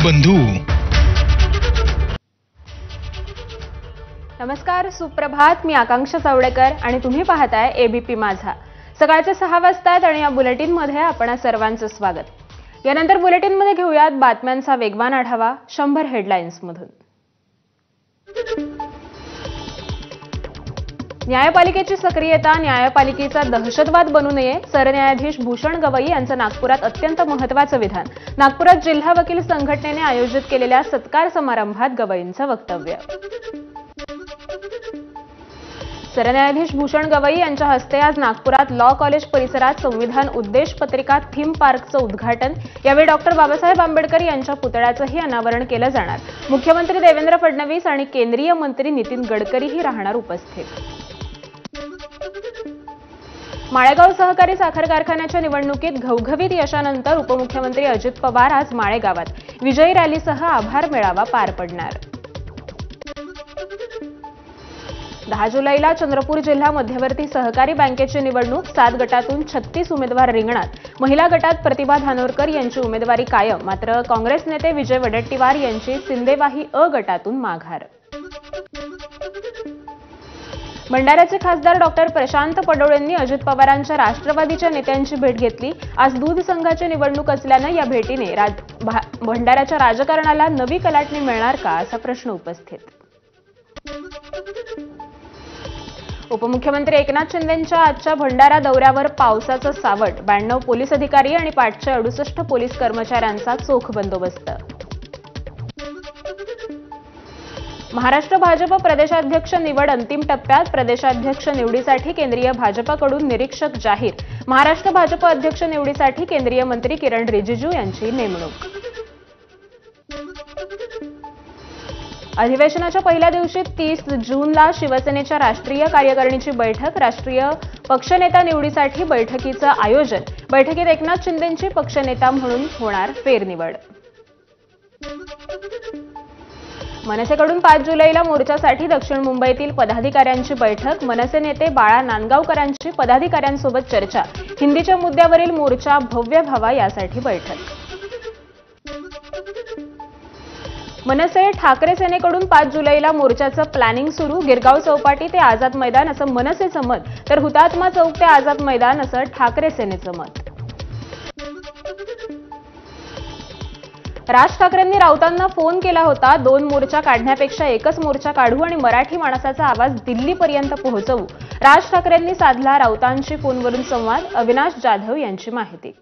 बंधू. नमस्कार, सुप्रभात. मी आकांक्षा सावडेकर आणि तुम्ही पाहताय एबीपी माझा. सकाळचे 6 वाजतात आणि या बुलेटिनमध्ये आपण सर्वांचं स्वागत. यानंतर बुलेटिनमध्ये घेऊयात बातम्यांचा वेगवान आढावा 100 हेडलाईन्समधून. न्यायपालिकेची सक्रियता न्यायपालिकेचा दहशतवाद बनू नये. सरन्यायाधीश भूषण गवई यांचं नागपुरात अत्यंत महत्त्वाचं विधान. नागपुरात जिल्हा वकील संघटनेने आयोजित केलेल्या सत्कार समारंभात गवईंचं वक्तव्य. सरन्यायाधीश भूषण गवई यांच्या हस्ते आज नागपुरात लॉ कॉलेज परिसरात संविधान उद्देश पत्रिका थीम पार्कचं उद्घाटन. यावेळी डॉक्टर बाबासाहेब आंबेडकर यांच्या पुतळ्याचंही अनावरण केलं जाणार. मुख्यमंत्री देवेंद्र फडणवीस आणि केंद्रीय मंत्री नितीन गडकरीही राहणार उपस्थित. माळेगाव सहकारी साखर कारखान्याच्या निवडणुकीत घवघवीत यशानंतर उपमुख्यमंत्री अजित पवार आज माळेगावात विजयी रॅलीसह आभार मेळावा पार पडणार. 10 जुलैला चंद्रपूर जिल्हा मध्यवर्ती सहकारी बँकेची निवडणूक. 7 गटातून 36 उमेदवार रिंगणात. महिला गटात प्रतिभा धानोरकर यांची उमेदवारी कायम. मात्र काँग्रेस नेते विजय वडेट्टीवार यांची सिंदेवाही अ गटातून माघार. भंडाऱ्याचे खासदार डॉक्टर प्रशांत पडोळेंनी अजित पवारांच्या राष्ट्रवादीच्या नेत्यांची भेट घेतली. आज दूध संघाची निवडणूक असल्यानं या भेटीने भंडाऱ्याच्या राजकारणाला नवी कलाटणी मिळणार का असा प्रश्न उपस्थित. उपमुख्यमंत्री एकनाथ शिंदेंच्या आजच्या भंडारा दौऱ्यावर पावसाचं सावट. 92 पोलीस अधिकारी आणि 568 पोलीस कर्मचाऱ्यांचा चोख बंदोबस्त. महाराष्ट्र भाजप प्रदेशाध्यक्ष निवड अंतिम टप्प्यात. प्रदेशाध्यक्ष निवडीसाठी केंद्रीय भाजपकडून निरीक्षक जाहीर. महाराष्ट्र भाजप अध्यक्ष निवडीसाठी केंद्रीय मंत्री किरण रिजिजू यांची नेमणूक. अधिवेशनाच्या पहिल्या दिवशी 30 जूनला शिवसेनेच्या राष्ट्रीय कार्यकारिणीची बैठक. राष्ट्रीय पक्षनेता निवडीसाठी बैठकीचं आयोजन. बैठकीत एकनाथ शिंदेंची पक्षनेता म्हणून होणार फेरनिवड. मनसेकडून 5 जुलैला मोर्चासाठी दक्षिण मुंबईतील पदाधिकाऱ्यांची बैठक. मनसे नेते बाळा नांदगावकरांची पदाधिकाऱ्यांसोबत चर्चा. हिंदीच्या मुद्द्यावरील मोर्चा भव्य व्हावा यासाठी बैठक. मनसे ठाकरे सेनेकडून 5 जुलैला मोर्चाचं प्लॅनिंग सुरू. गिरगाव चौपाटी ते आझाद मैदान असं मनसेचं मत, तर हुतात्मा चौक ते आझाद मैदान असं ठाकरे सेनेचं मत. राज ठाकरेंनी राऊतांना फोन केला होता. 2 मोर्चा काढण्यापेक्षा एकच मोर्चा काढू आणि मराठी माणसाचा आवाज दिल्लीपर्यंत पोहोचवू. राज ठाकरेंनी साधला राऊतांशी फोनवरून संवाद. अविनाश जाधव यांची माहिती.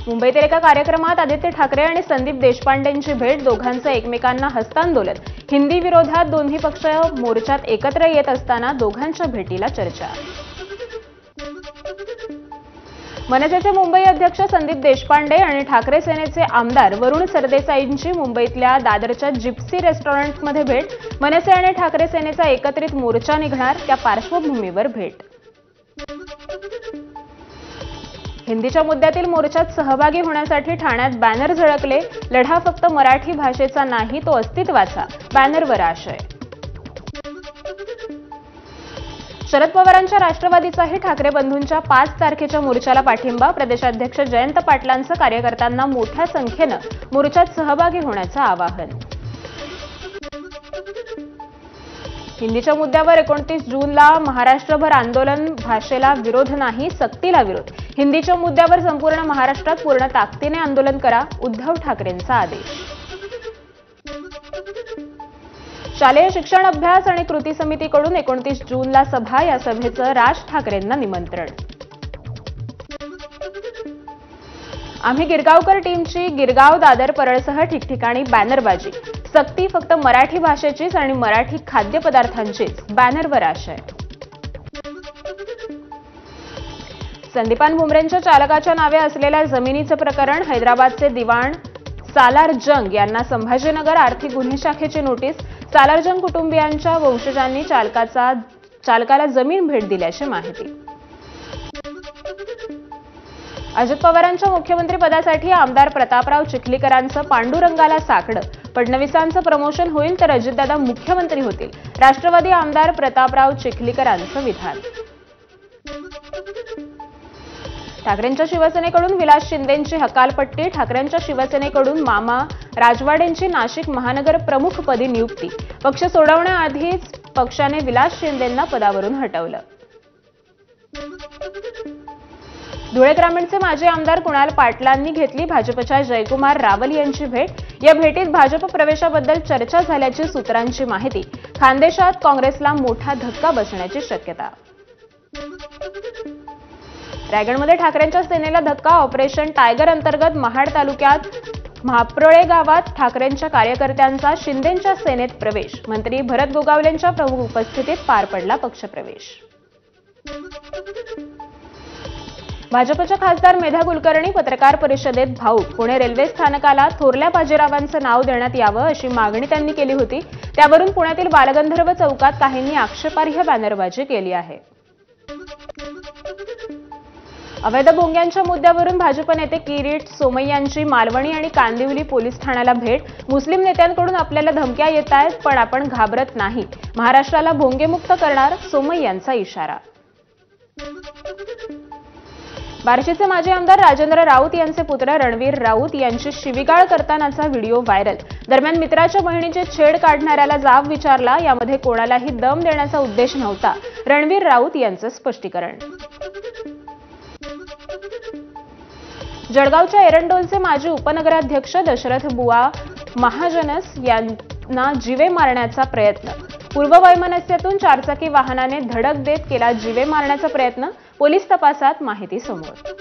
मुंबईतील एका कार्यक्रमात आदित्य ठाकरे आणि संदीप देशपांडेंची भेट. दोघांचं एकमेकांना हस्तांदोलन. हिंदी विरोधात दोन्ही पक्ष मोर्चात एकत्र येत असताना दोघांच्या भेटीला चर्चा. मनसेचे मुंबई अध्यक्ष संदीप देशपांडे आणि ठाकरे सेनेचे आमदार वरुण सरदेसाईंची मुंबईतल्या दादरच्या जिप्सी रेस्टॉरंटमध्ये भेट. मनसे आणि ठाकरे सेनेचा एकत्रित मोर्चा निघणार, त्या पार्श्वभूमीवर भेट. हिंदीच्या मुद्द्यातील मोर्चात सहभागी होण्यासाठी ठाण्यात बॅनर झळकले. लढा फक्त मराठी भाषेचा नाही, तो अस्तित्वाचा. बॅनरवर आशय. शरद पवारांच्या राष्ट्रवादीचाही ठाकरे बंधूंच्या 5 तारखेच्या मोर्चाला पाठिंबा. प्रदेशाध्यक्ष जयंत पाटलांचं कार्यकर्त्यांना मोठ्या संख्येनं मोर्चात सहभागी होण्याचं आवाहन. हिंदीच्या मुद्द्यावर 29 जूनला महाराष्ट्रभर आंदोलन. भाषेला विरोध नाही, सक्तीला विरोध. हिंदीच्या मुद्द्यावर संपूर्ण महाराष्ट्रात पूर्ण ताकदीने आंदोलन करा. उद्धव ठाकरेंचा आदेश. शालेय शिक्षण अभ्यास आणि कृती समितीकडून 29 जूनला सभा. या सभेचं राज ठाकरेंना निमंत्रण. आम्ही गिरगावकर टीमची गिरगाव दादर परळसह ठिकठिकाणी बॅनरबाजी. सक्ती फक्त मराठी भाषेचीच आणि मराठी खाद्यपदार्थांचीच. बॅनरवर आशय. संदीपान भुमरेंच्या चालकाच्या नावे असलेल्या जमिनीचं प्रकरण. हैदराबादचे दिवाण सालार जंग यांना संभाजीनगर आर्थिक गुन्हे शाखेची नोटीस. सालार जंग कुटुंबियांच्या वंशजांनी चालकाला जमीन भेट दिल्याची माहिती. अजित पवारांच्या मुख्यमंत्रीपदासाठी आमदार प्रतापराव चिखलीकरांचं पांडुरंगाला साकडं. फडणवीसांचं प्रमोशन होईल तर अजितदादा मुख्यमंत्री होतील. राष्ट्रवादी आमदार प्रतापराव चिखलीकरांचं विधान. ठाकरेंच्या शिवसेनेकडून विलास शिंदेंची हकालपट्टी, ठाकरेंच्या शिवसेनेकडून मामा राजवाडेंची नाशिक महानगर प्रमुखपदी नियुक्ती. पक्ष सोडवण्याआधीच पक्षाने विलास शिंदेंना पदावरून हटवलं. धुळे ग्रामीणचे माजी आमदार कुणाल पाटलांनी घेतली भाजपच्या जयकुमार रावल यांची भेट. या भेटीत भाजप प्रवेशाबद्दल चर्चा झाल्याची सूत्रांची माहिती. खानदेशात काँग्रेसला मोठा धक्का बसण्याची शक्यता. रायगडमध्ये ठाकरेंच्या सेनेला धक्का. ऑपरेशन टायगर अंतर्गत महाड तालुक्यात म्हाप्रळे गावात ठाकरेंच्या कार्यकर्त्यांचा शिंदेंच्या सेनेत प्रवेश. मंत्री भरत गोगावलेंच्या प्रमुख उपस्थितीत पार पडला पक्षप्रवेश. भाजपच्या खासदार मेधा कुलकर्णी पत्रकार परिषदेत भाऊक. पुणे रेल्वे स्थानकाला थोरल्या बाजीरावांचं नाव देण्यात यावं अशी मागणी त्यांनी केली होती. त्यावरून पुण्यातील बालगंधर्व चौकात काहींनी आक्षेपार्ह बॅनरबाजी केली आहे. अवैध भोंग्यांच्या मुद्द्यावरून भाजप नेते किरीट सोमय्यांची मालवणी आणि कांदिवली पोलीस ठाण्याला भेट. मुस्लिम नेत्यांकडून आपल्याला धमक्या येत आहेत, पण आपण घाबरत नाही. महाराष्ट्राला भोंगेमुक्त करणार, सोमय्यांचा इशारा. बार्शीचे माजी आमदार राजेंद्र राऊत यांचे पुत्र रणवीर राऊत यांची शिवीगाळ करतानाचा व्हिडिओ व्हायरल. दरम्यान मित्राच्या बहिणीची छेड काढणाऱ्याला जाब विचारला. यामध्ये कोणालाही दम देण्याचा उद्देश नव्हता. रणवीर राऊत यांचं स्पष्टीकरण. जळगावच्या एरंडोलचे माजी उपनगराध्यक्ष दशरथ बुवा महाजनस यांना जीवे मारण्याचा प्रयत्न. पूर्ववैमनस्यातून चारचाकी वाहनाने धडक देत केला जीवे मारण्याचा प्रयत्न. पोलीस तपासात माहिती समोर.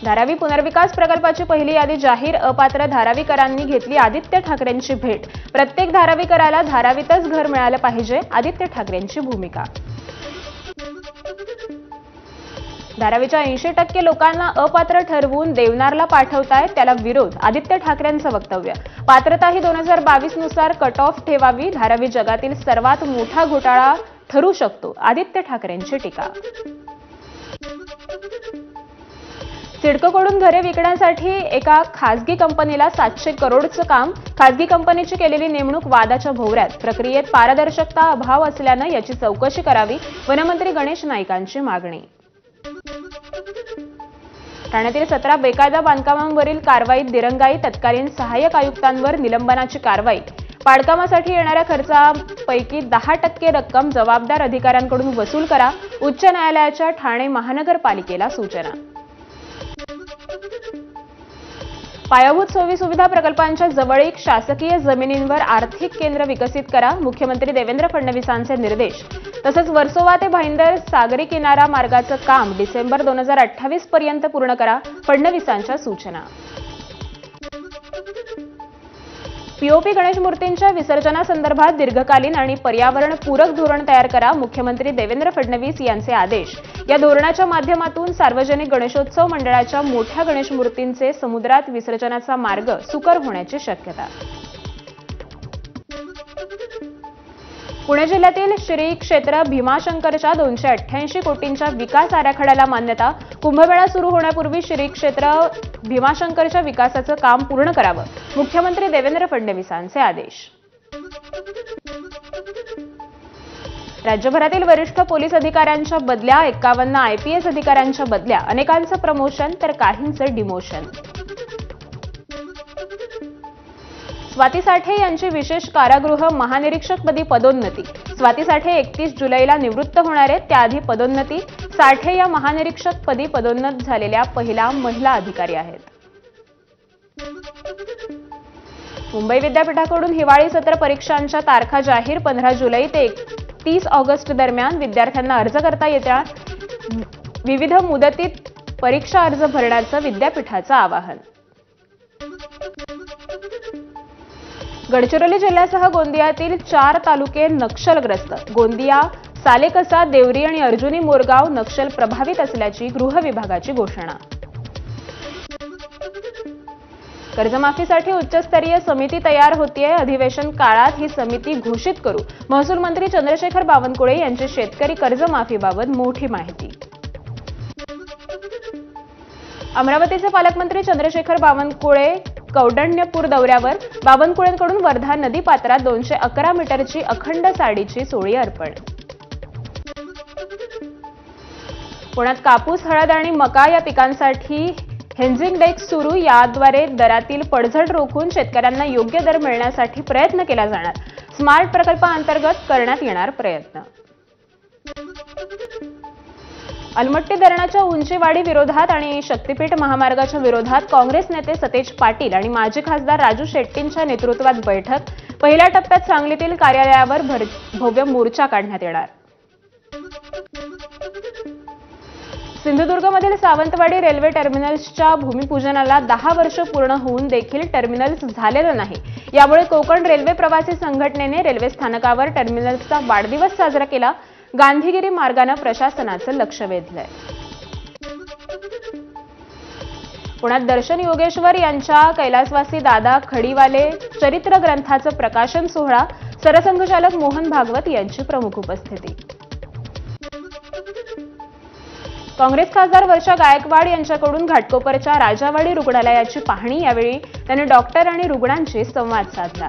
धारावी पुनर्विकास प्रकल्पाची पहिली यादी जाहीर. अपात्र धारावीकरांनी घेतली आदित्य ठाकरेंची भेट. प्रत्येक धारावीकराला धारावीतच घर मिळालं पाहिजे, आदित्य ठाकरेंची भूमिका. धारावीच्या 80% लोकांना अपात्र ठरवून देवनारला पाठवतायत, त्याला विरोध. आदित्य ठाकरेंचं वक्तव्य. पात्रता ही 2022 नुसार कट ऑफ ठेवावी. धारावी जगातील सर्वात मोठा घोटाळा ठरू शकतो, आदित्य ठाकरेंची टीका. सिडकोकडून घरे विकण्यासाठी एका खासगी कंपनीला 700 करोडचं काम. खासगी कंपनीची केलेली नेमणूक वादाच्या भोवऱ्यात. प्रक्रियेत पारदर्शकता अभाव असल्यानं याची चौकशी करावी, वनमंत्री गणेश नाईकांची मागणी. ठाण्यातील 17 बेकायदा बांधकामांवरील कारवाईत दिरंगाई. तत्कालीन सहाय्यक आयुक्तांवर निलंबनाची कारवाई. पाडकामासाठी येणाऱ्या खर्चापैकी 10% रक्कम जबाबदार अधिकाऱ्यांकडून वसूल करा. उच्च न्यायालयाच्या ठाणे महानगरपालिकेला सूचना. पायाभूत सोयीसुविधा प्रकल्पांच्या जवळीक शासकीय जमिनींवर आर्थिक केंद्र विकसित करा. मुख्यमंत्री देवेंद्र फडणवीसांचे निर्देश. तसंच वर्सोवा ते भाईंदर सागरी किनारा मार्गाचं काम डिसेंबर 2028 पर्यंत पूर्ण करा. फडणवीसांच्या सूचना. पीओपी गणेश मूर्तींच्या विसर्जनासंदर्भात दीर्घकालीन आणि पर्यावरणपूरक धोरण तयार करा. मुख्यमंत्री देवेंद्र फडणवीस यांचे आदेश. या धोरणाच्या माध्यमातून सार्वजनिक गणेशोत्सव मंडळाच्या मोठ्या गणेश मूर्तींचे समुद्रात विसर्जनाचा मार्ग सुकर होण्याची शक्यता. पुणे जिल्ह्यातील श्री क्षेत्र भीमाशंकरच्या 288 कोटींच्या विकास आराखड्याला मान्यता. कुंभमेळा सुरू होण्यापूर्वी श्री क्षेत्र भीमाशंकरच्या विकासाचं काम पूर्ण करावं. मुख्यमंत्री देवेंद्र फडणवीसांचे आदेश. राज्यभरातील वरिष्ठ पोलीस अधिकाऱ्यांच्या बदल्या. 51 आयपीएस अधिकाऱ्यांच्या बदल्या. अनेकांचं प्रमोशन तर काहींचं डिमोशन. स्वाती साठे यांची विशेष कारागृह महानिरीक्षकपदी पदोन्नती. स्वाती साठे 31 जुलैला निवृत्त होणार आहेत, त्याआधी पदोन्नती. साठे या महानिरीक्षकपदी पदोन्नत झालेल्या पहिला महिला अधिकारी आहेत. मुंबई विद्यापीठाकडून हिवाळी सत्र परीक्षांच्या तारखा जाहीर. 15 जुलै ते 31 ऑगस्ट दरम्यान विद्यार्थ्यांना अर्ज करता येतील. विविध मुदतीत परीक्षा अर्ज भरण्याचं विद्यापीठाचं आवाहन. गडचिरोली जिल्ह्यासह गोंदियातील 4 तालुके नक्षलग्रस्त. गोंदिया, सालेकसा, देवरी आणि अर्जुनी मोरगाव नक्षल प्रभावित असल्याची गृह विभागाची घोषणा. कर्जमाफीसाठी उच्चस्तरीय समिती तयार होतीये. अधिवेशन काळात ही समिती घोषित करू. महसूल मंत्री चंद्रशेखर बावनकुळे यांची शेतकरी कर्जमाफीबाबत मोठी माहिती. अमरावतीचे पालकमंत्री चंद्रशेखर बावनकुळे कौंडण्यपूर दौऱ्यावर. बावनकुळेंकडून वर्धा नदीपात्रात 211 मीटरची अखंड साडीची सोळी अर्पण. पुण्यात कापूस, हळद आणि मका या पिकांसाठी हेंजिंग डेस्क सुरू, याद्वारे दरातील पडझड रोखून शेतकऱ्यांना योग्य दर मिळण्यासाठी प्रयत्न केला जाणार. स्मार्ट प्रकल्पाअंतर्गत करण्यात येणार प्रयत्न. अलमट्टी धरणाच्या उंचीवाढी विरोधात आणि शक्तीपीठ महामार्गाच्या विरोधात काँग्रेस नेते सतेज पाटील आणि माजी खासदार राजू शेट्टींच्या नेतृत्वात बैठक. पहिल्या टप्प्यात सांगलीतील कार्यालयावर भव्य मोर्चा काढण्यात येणार. सिंधुदुर्गमधील सावंतवाडी रेल्वे टर्मिनल्सच्या भूमिपूजनाला 10 वर्ष पूर्ण होऊन देखील टर्मिनल्स झालेलं नाही. यामुळे कोकण रेल्वे प्रवासी संघटनेने रेल्वे स्थानकावर टर्मिनल्सचा वाढदिवस साजरा केला. गांधीगिरी मार्गाने प्रशासनाचं लक्ष वेधलंय. पुण्यात दर्शन योगेश्वर यांच्या कैलासवासी दादा खडीवाले चरित्र ग्रंथाचं प्रकाशन सोहळा. सरसंघचालक मोहन भागवत यांची प्रमुख उपस्थिती. काँग्रेस खासदार वर्षा गायकवाड यांच्याकडून घाटकोपरच्या राजावाडी रुग्णालयाची पाहणी. यावेळी त्यांनी डॉक्टर आणि रुग्णांशी संवाद साधला.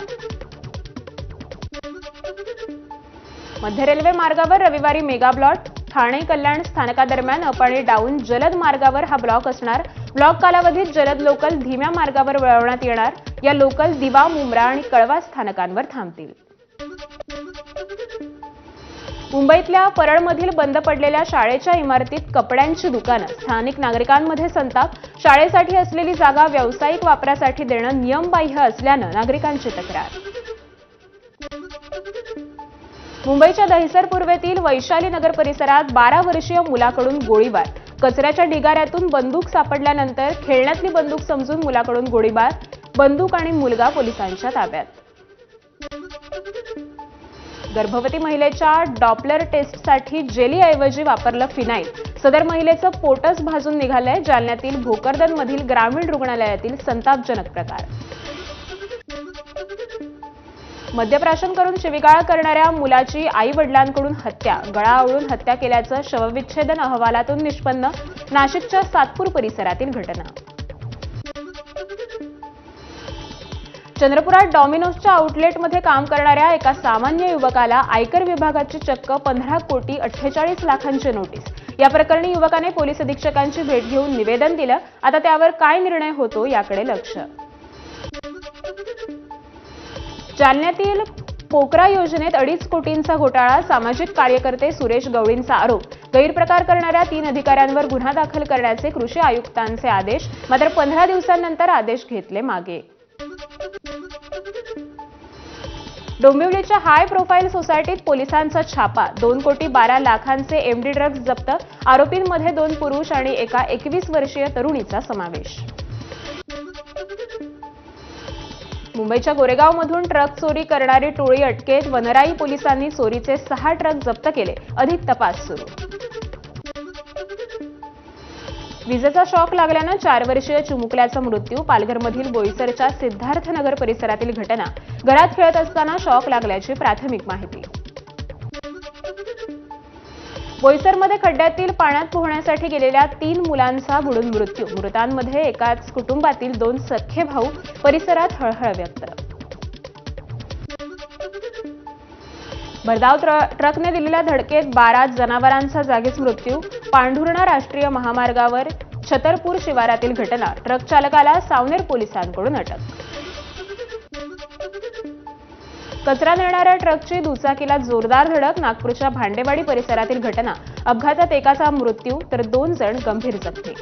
मध्य रेल्वे मार्गावर रविवारी मेगा ब्लॉक. ठाणे कल्याण स्थानकादरम्यान अप आणि डाऊन जलद मार्गावर हा ब्लॉक असणार. ब्लॉक कालावधीत जलद लोकल धीम्या मार्गावर वळवण्यात येणार. या लोकल दिवा, मुंब्रा आणि कळवा स्थानकांवर थांबतील. मुंबईतल्या परळमधील बंद पडलेल्या शाळेच्या इमारतीत कपड्यांची दुकानं. स्थानिक नागरिकांमध्ये संताप. शाळेसाठी असलेली जागा व्यावसायिक वापरासाठी देणं नियमबाह्य असल्यानं नागरिकांची तक्रार. मुंबईच्या दहिसर पूर्वेतील वैशाली नगर परिसरात 12 वर्षीय मुलाकडून गोळीबार. कचऱ्याच्या ढिगाऱ्यातून बंदूक सापडल्यानंतर खेळण्यातली बंदूक समजून मुलाकडून गोळीबार. बंदूक आणि मुलगा पोलिसांच्या ताब्यात. गर्भवती महिलेच्या डॉपलर टेस्टसाठी जेलीऐवजी वापरलं फिनाईल. सदर महिलेचं पोटच भाजून निघालंय. जालन्यातील भोकरदनमधील ग्रामीण रुग्णालयातील संतापजनक प्रकार. मद्यप्राशन करून शिवीगाळ करणाऱ्या मुलाची आई-वडिलांकडून हत्या. गळा आवळून हत्या केल्याचं शवविच्छेदन अहवालातून निष्पन्न. नाशिकच्या सातपूर परिसरातील घटना. चंद्रपुरात डॉमिनोजच्या आउटलेटमध्ये काम करणाऱ्या एका सामान्य युवकाला आयकर विभागाची चक्क 15 कोटी 48 लाखांची नोटीस. या प्रकरणी युवकाने पोलीस अधीक्षकांची भेट घेऊन निवेदन दिलं. आता त्यावर काय निर्णय होतो याकडे लक्ष. जालन्यातील पोकरा योजनेत 2.5 कोटींचा घोटाळा. सामाजिक कार्यकर्ते सुरेश गवळींचा आरोप. गैरप्रकार करणाऱ्या 3 अधिकाऱ्यांवर गुन्हा दाखल करण्याचे कृषी आयुक्तांचे आदेश. मात्र 15 दिवसांनंतर आदेश घेतले मागे. डोंबिवलीच्या हाय प्रोफाईल सोसायटीत पोलिसांचा छापा. 2 कोटी 12 लाखांचे एमडी ड्रग्ज जप्त. आरोपींमध्ये 2 पुरुष आणि एका 21 वर्षीय तरुणीचा समावेश. मुंबईच्या गोरेगावमधून ट्रक चोरी करणारी टोळी अटकेत. वनराई पोलिसांनी चोरीचे 6 ट्रक जप्त केले. अधिक तपास सुरू. विजेचा शॉक लागल्यानं 4 वर्षीय चिमुकल्याचा मृत्यू. पालघरमधील बोईसरच्या सिद्धार्थनगर परिसरातील घटना. घरात खेळत असताना शॉक लागल्याची प्राथमिक माहिती. बोईसरमध्ये खड्ड्यातील पाण्यात पोहण्यासाठी गेलेल्या 3 मुलांचा बुडून मृत्यू. मृतांमध्ये एकाच कुटुंबातील 2 सख्खे भाऊ. परिसरात हळहळ व्यक्त. भरधाव ट्रकने दिलेल्या धडकेत 12 जनावरांचा जागीच मृत्यू. पांढुर्णा राष्ट्रीय महामार्गावर छतरपूर शिवारातील घटना. ट्रक चालकाला सावनेर पोलिसांकडून अटक. कचरा नेणाऱ्या ट्रकची दुचाकीला जोरदार धडक. नागपूरच्या भांडेवाडी परिसरातील घटना. अपघातात एकाचा मृत्यू तर 2 जण गंभीर जखमी.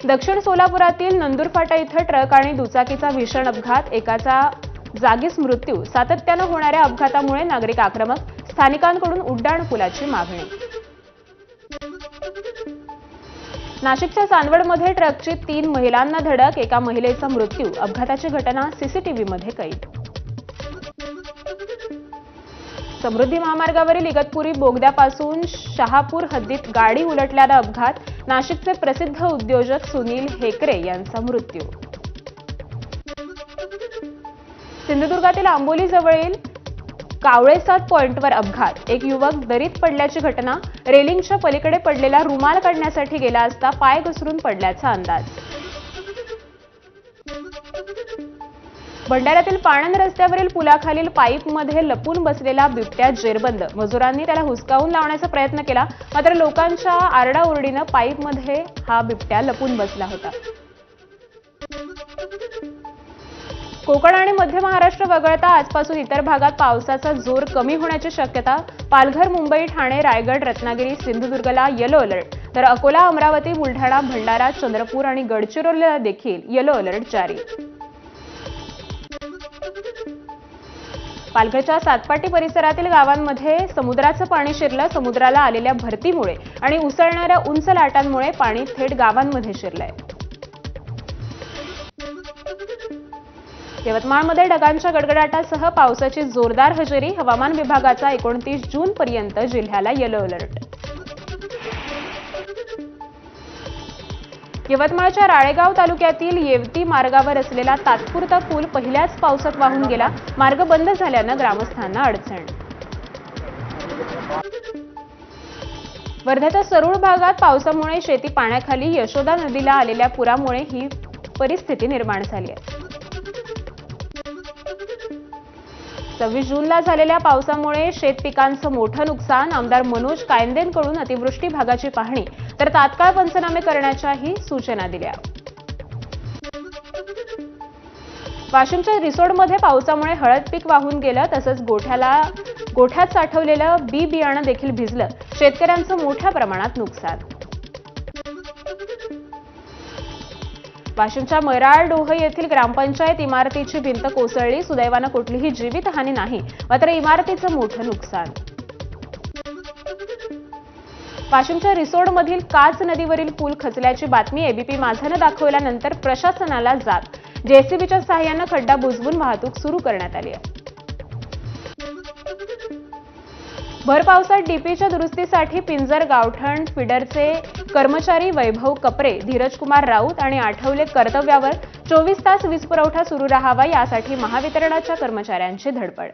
दक्षिण सोलापुरातील नंदुरफाटा इथं ट्रक आणि दुचाकीचा भीषण अपघात. एकाचा जागीच मृत्यू. सातत्यानं होणाऱ्या अपघातामुळे नागरिक आक्रमक. स्थानिकांकडून उड्डाणपुलाची मागणी. नाशिकच्या चांदवडमध्ये ट्रकची 3 महिलांना धडक. एका महिलेचा मृत्यू. अपघाताची घटना सीसीटीव्हीमध्ये कैद. समृद्धी महामार्गावरील इगतपुरी बोगद्यापासून शहापूर हद्दीत गाडी उलटल्यानं अपघात. नाशिकचे प्रसिद्ध उद्योजक सुनील हेकरे यांचा मृत्यू. सिंधुदुर्गातील आंबोलीजवळील कावळेसाद पॉइंटवर अपघात. एक युवक दरीत पडल्याची घटना. रेलिंगच्या पलीकडे पडलेला रुमाल काढण्यासाठी गेला असता पाय घसरून पडल्याचा अंदाज. भंडाऱ्यातील पाणंद रस्त्यावरील पुलाखालील पाईपमध्ये लपून बसलेला बिबट्या जेरबंद. मजुरांनी त्याला हुसकावून लावण्याचा प्रयत्न केला, मात्र लोकांच्या आरडाओरडीनं पाईपमध्ये हा बिबट्या लपून बसला होता. कोकण आणि मध्य महाराष्ट्र वगळता आजपासून इतर भागात पावसाचा जोर कमी होण्याची शक्यता. पालघर, मुंबई, ठाणे, रायगड, रत्नागिरी, सिंधुदुर्गला येलो अलर्ट, तर अकोला, अमरावती, बुलढाणा, भंडारा, चंद्रपूर आणि गडचिरोलीला देखील येलो अलर्ट जारी. पालघरच्या सातपाटी परिसरातील गावांमध्ये समुद्राचं पाणी शिरलं. समुद्राला आलेल्या भरतीमुळे आणि उसळणाऱ्या उंच लाटांमुळे पाणी थेट गावांमध्ये शिरलंय. यवतमाळमध्ये ढगांच्या गडगडाटासह पावसाची जोरदार हजेरी. हवामान विभागाचा 29 जूनपर्यंत जिल्ह्याला येलो अलर्ट. यवतमाळच्या राळेगाव तालुक्यातील येवती मार्गावर असलेला तात्पुरता पूल पहिल्याच पावसात वाहून गेला. मार्ग बंद झाल्यानं ग्रामस्थांना अडचण. वर्ध्याच्या सरूळ भागात पावसामुळे शेती पाण्याखाली. यशोदा नदीला आलेल्या पुरामुळे ही परिस्थिती निर्माण झाली आहे. 26 जूनला झालेल्या पावसामुळे शेतपिकांचं मोठं नुकसान. आमदार मनोज कायंदेंकडून अतिवृष्टी भागाची पाहणी तर तात्काळ पंचनामे करण्याच्याही सूचना दिल्या. वाशिमच्या रिसोडमध्ये पावसामुळे हळद पीक वाहून गेलं, तसंच गोठ्यात साठवलेलं बी बियाणं देखील भिजलं. शेतकऱ्यांचं मोठ्या प्रमाणात नुकसान. वाशिमच्या मैराळडोह येथील ग्रामपंचायत इमारतीची भिंत कोसळली. सुदैवानं कुठलीही जीवितहानी नाही, मात्र इमारतीचं मोठं नुकसान. वाशिमच्या रिसोडमधील काच नदीवरील पूल खचल्याची बातमी एबीपी माझानं दाखवल्यानंतर प्रशासनाला जाग. जेसीबीच्या सहाय्यानं खड्डा बुजवून वाहतूक सुरू करण्यात आली आहे. भर पावसात डीपीच्या दुरुस्तीसाठी पिंजर गावठण फिडरचे कर्मचारी वैभव कपरे, धीरजकुमार राऊत आणि आठवले कर्तव्यावर. 24 तास वीज पुरवठा सुरू राहावा यासाठी महावितरणाच्या कर्मचाऱ्यांची धडपड.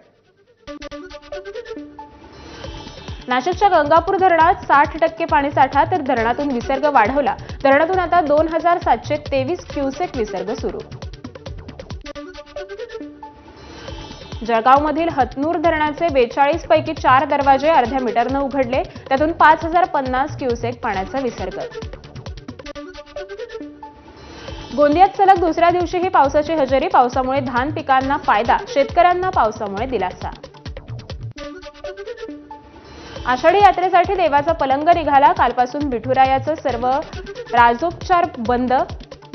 नाशिकच्या गंगापूर धरणात 60% पाणीसाठा, तर धरणातून विसर्ग वाढवला. धरणातून आता 2723 क्युसेक विसर्ग सुरू. जळगावमधील हतनूर धरणाचे 42 पैकी 4 दरवाजे अर्ध्या मीटरनं उघडले. त्यातून 5050 क्युसेक पाण्याचा विसर्ग. गोंदियात सलग दुसऱ्या दिवशीही पावसाची हजेरी. पावसामुळे धान पिकांना फायदा, शेतकऱ्यांना पावसामुळे दिलासा. आषाढी यात्रेसाठी देवाचा पलंग निघाला. कालपासून विठुरायाचं सर्व राजोपचार बंद.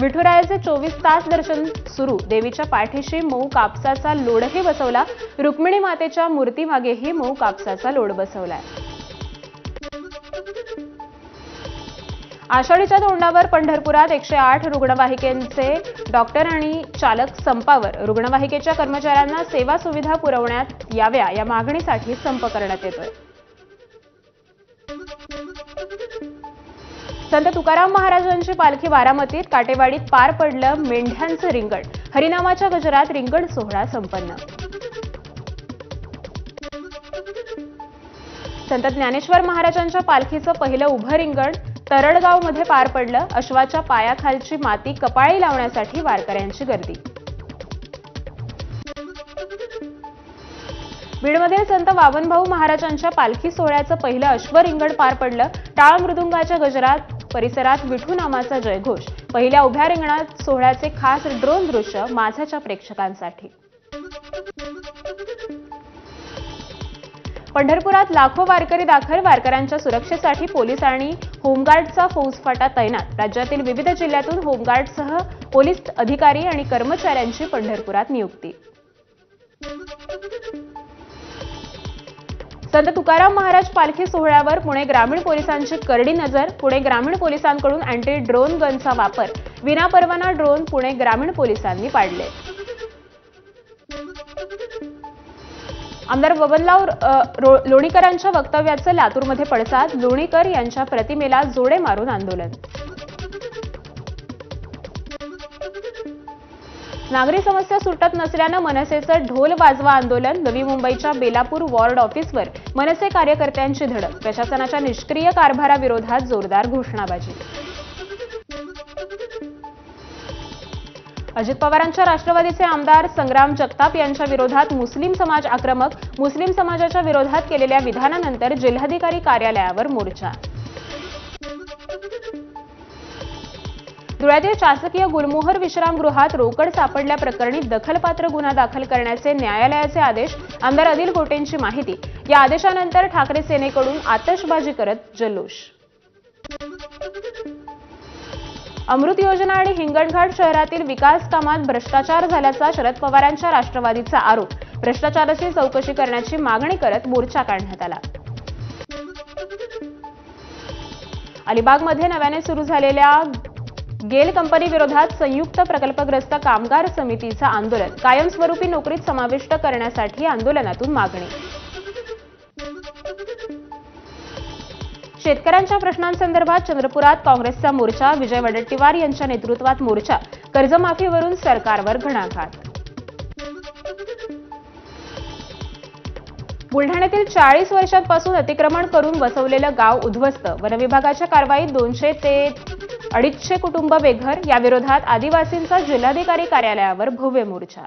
विठुरायाचे 24 तास दर्शन सुरू. देवीच्या पाठीशी मऊ कापसाचा लोडही बसवला. रुक्मिणी मातेच्या मूर्तीमागेही मऊ कापसाचा लोड बसवलाय. आषाढीच्या तोंडावर पंढरपुरात 108 रुग्णवाहिकेचे डॉक्टर आणि चालक संपावर. रुग्णवाहिकेच्या कर्मचाऱ्यांना सेवा सुविधा पुरवण्यात याव्या या मागणीसाठी संप करण्यात येतोय. संत तुकाराम महाराजांची पालखी बारामतीत काटेवाडीत पार पडलं मेंढ्यांचं रिंगण. हरिनामाच्या गजरात रिंगण सोहळा संपन्न. संत ज्ञानेश्वर महाराजांच्या पालखीचं पहिलं उभं रिंगण तरडगावमध्ये पार पडलं. अश्वाच्या पायाखालची माती कपाळी लावण्यासाठी वारकऱ्यांची गर्दी. बीडमध्ये संत वामनभाऊ महाराजांच्या पालखी सोहळ्याचं पहिलं अश्व रिंगण पार पडलं. टाळ मृदुंगाच्या गजरात परिसरात विठू नामाचा जयघोष. पहिल्या उभ्या रिंगणात सोहळ्याचे खास ड्रोन दृश्य माझ्याच्या प्रेक्षकांसाठी. पंढरपुरात लाखो वारकरी दाखल. वारकऱ्यांच्या सुरक्षेसाठी पोलीस आणि होमगार्डचा फौजफाटा तैनात. राज्यातील विविध जिल्ह्यातून होमगार्डसह पोलीस अधिकारी आणि कर्मचाऱ्यांची पंढरपुरात नियुक्ती. संत तुकाराम महाराज पालखी सोहळ्यावर पुणे ग्रामीण पोलिसांची करडी नजर. पुणे ग्रामीण पोलिसांकडून अँटी ड्रोन गनचा वापर. विनापरवाना ड्रोन पुणे ग्रामीण पोलिसांनी पाडले. आमदार बबनराव लोणीकरांच्या वक्तव्याचं लातूरमध्ये पडसाद. लोणीकर यांच्या प्रतिमेला जोडे मारून आंदोलन. नागरी समस्या सुटत नसल्यानं मनसेचं ढोल वाजवा आंदोलन. नवी मुंबईच्या बेलापूर वॉर्ड ऑफिसवर मनसे कार्यकर्त्यांची धडक. प्रशासनाच्या निष्क्रिय कारभाराविरोधात जोरदार घोषणाबाजी. अजित पवारांच्या राष्ट्रवादीचे आमदार संग्राम जगताप यांच्या विरोधात मुस्लिम समाज आक्रमक. मुस्लिम समाजाच्या विरोधात केलेल्या विधानानंतर जिल्हाधिकारी कार्यालयावर मोर्चा. धुळ्यातील शासकीय गुलमोहर विश्रामगृहात रोकड सापडल्याप्रकरणी दखलपात्र गुन्हा दाखल करण्याचे न्यायालयाचे आदेश. आमदार अनिल गोटेंची माहिती. या आदेशानंतर ठाकरे सेनेकडून आतषबाजी करत जल्लोष. अमृत योजना आणि हिंगणघाट शहरातील विकास कामात भ्रष्टाचार झाल्याचा शरद पवारांच्या राष्ट्रवादीचा आरोप. भ्रष्टाचाराची चौकशी करण्याची मागणी करत मोर्चा काढण्यात आला. अलिबागमध्ये नव्याने सुरू झालेल्या गेल कंपनी विरोधात संयुक्त प्रकल्पग्रस्त कामगार समितीचं आंदोलन. कायमस्वरूपी नोकरीत समाविष्ट करण्यासाठी आंदोलनातून मागणी. शेतकऱ्यांच्या प्रश्नांसंदर्भात चंद्रपुरात काँग्रेसचा मोर्चा. विजय वडेट्टीवार यांच्या नेतृत्वात मोर्चा. कर्जमाफीवरून सरकारवर घणाघात. बुलढाण्यातील 40 वर्षांपासून अतिक्रमण करून वसवलेलं गाव उद्ध्वस्त. वनविभागाच्या कारवाईत 200 ते 250 कुटुंब बेघर. याविरोधात आदिवासींचा जिल्हाधिकारी कार्यालयावर भव्य मोर्चा.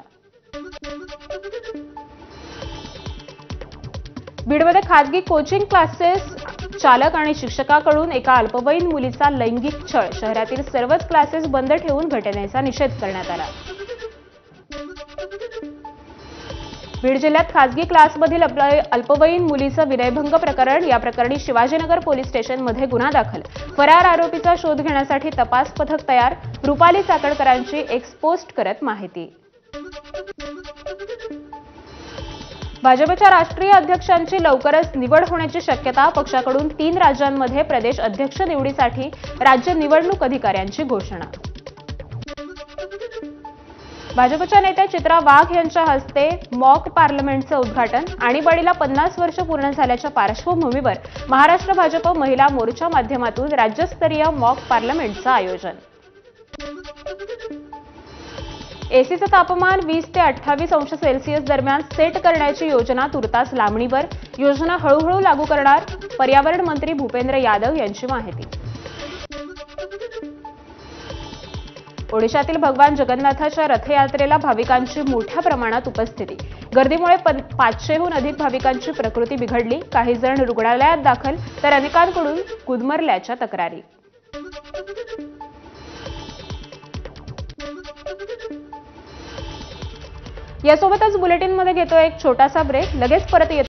बीडमध्ये खासगी कोचिंग क्लासेस चालक आणि शिक्षकाकडून एका अल्पवयीन मुलीचा लैंगिक छळ. शहरातील सर्वच क्लासेस बंद ठेवून घटनेचा निषेध करण्यात आला. बीड जिल्ह्यात खासगी क्लासमधील अल्पवयीन मुलीचं विनयभंग प्रकरण. या प्रकरणी शिवाजीनगर पोलीस स्टेशनमध्ये गुन्हा दाखल. फरार आरोपीचा शोध घेण्यासाठी तपास पथक तयार. रुपाली चाकणकरांची एक्सपोस्ट करत माहिती. भाजपच्या राष्ट्रीय अध्यक्षांची लवकरच निवड होण्याची शक्यता. पक्षाकडून 3 राज्यांमध्ये प्रदेश अध्यक्ष निवडीसाठी राज्य निवडणूक अधिकाऱ्यांची घोषणा. भाजपच्या नेत्या चित्रा वाघ यांच्या हस्ते मॉक पार्लमेंटचं उद्घाटन. आणीबाणीला 50 वर्ष पूर्ण झाल्याच्या पार्श्वभूमीवर महाराष्ट्र भाजप महिला मोर्चा माध्यमातून राज्यस्तरीय मॉक पार्लमेंटचं आयोजन. एसीचं तापमान 20 ते 28 अंश सेल्सिअस दरम्यान सेट करण्याची योजना तुर्तास लांबणीवर. योजना हळूहळू लागू करणार. पर्यावरण मंत्री भूपेंद्र यादव यांची माहिती. ओडिशातील भगवान जगन्नाथाच्या रथयात्रेला भाविकांची मोठ्या प्रमाणात उपस्थिती. गर्दीमुळे 500हून अधिक भाविकांची प्रकृती बिघडली. काही जण रुग्णालयात दाखल तर अनेकांकडून गुदमरल्याच्या तक्रारी. यासोबतच बुलेटिनमध्ये घेतो एक छोटासा ब्रेक. लगेच परत येतो.